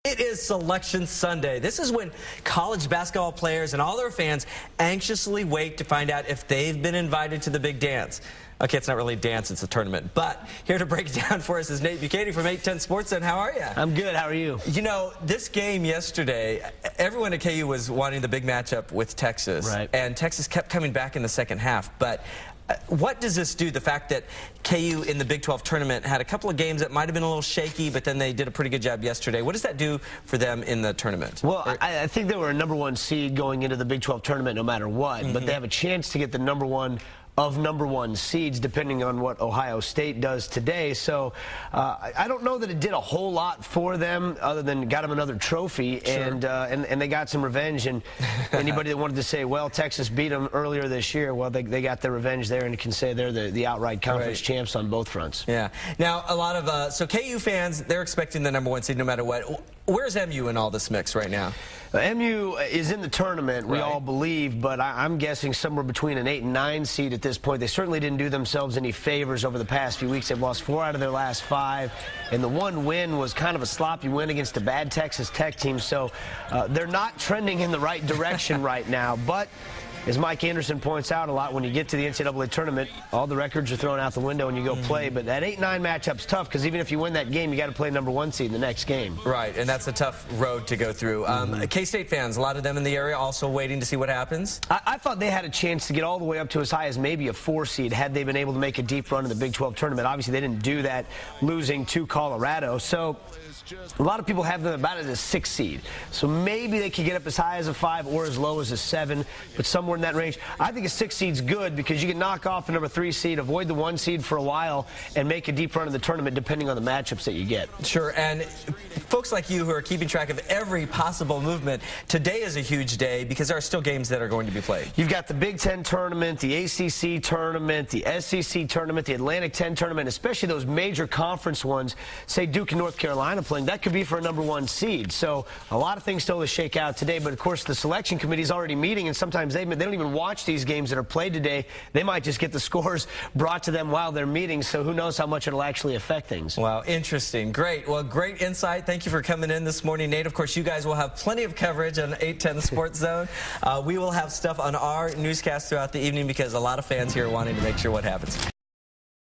It is Selection Sunday. This is when college basketball players and all their fans anxiously wait to find out if they've been invited to the big dance. Okay, it's not really a dance, it's a tournament. But here to break it down for us is Nate Buchanan from 810 Sports. And how are you? I'm good. How are you? You know, this game yesterday, everyone at KU was wanting the big matchup with Texas. Right. And Texas kept coming back in the second half. But what does this do, the fact that KU in the Big 12 tournament had a couple of games that might have been a little shaky, but then they did a pretty good job yesterday? What does that do for them in the tournament? Well, I think they were a #1 seed going into the Big 12 tournament no matter what, but they have a chance to get the #1 of #1 seeds depending on what Ohio State does today. So I don't know that it did a whole lot for them other than got them another trophy. Sure. and they got some revenge. And anybody that wanted to say, well, Texas beat them earlier this year, well, they got their revenge there and can say they're the outright conference champs on both fronts. Yeah. Now, a lot of so KU fans, they're expecting the #1 seed no matter what. Where's MU in all this mix right now? MU is in the tournament, we all believe, but I'm guessing somewhere between an 8 and 9 seed at this point. They certainly didn't do themselves any favors over the past few weeks. They've lost 4 out of their last 5, and the one win was kind of a sloppy win against a bad Texas Tech team. So they're not trending in the right direction right now. But as Mike Anderson points out a lot, when you get to the NCAA tournament, all the records are thrown out the window and you go play. But that 8-9 matchup's tough because even if you win that game, you got to play #1 seed in the next game. Right, and that's a tough road to go through. K-State fans, a lot of them in the area also waiting to see what happens. I thought they had a chance to get all the way up to as high as maybe a 4 seed had they been able to make a deep run in the Big 12 tournament. Obviously, they didn't do that, losing to Colorado. So a lot of people have them about as a 6 seed. So maybe they could get up as high as a 5 or as low as a 7, but somewhere in that range. I think a 6 seed's good because you can knock off the #3 seed, avoid the 1 seed for a while, and make a deep run in the tournament depending on the matchups that you get. Sure, and folks like you who are keeping track of every possible movement, today is a huge day because there are still games that are going to be played. You've got the Big Ten tournament, the ACC tournament, the SEC tournament, the Atlantic 10 tournament, especially those major conference ones, say Duke and North Carolina playing. That could be for a #1 seed. So a lot of things still to shake out today, but of course the selection committee is already meeting, and sometimes they don't even watch these games that are played today. They might just get the scores brought to them while they're meeting, so who knows how much it'll actually affect things. Wow, interesting. Great. Well, great insight. Thank you for coming in this morning, Nate. Of course, you guys will have plenty of coverage on 810 Sports Zone. We will have stuff on our newscast throughout the evening because a lot of fans here are wanting to make sure what happens.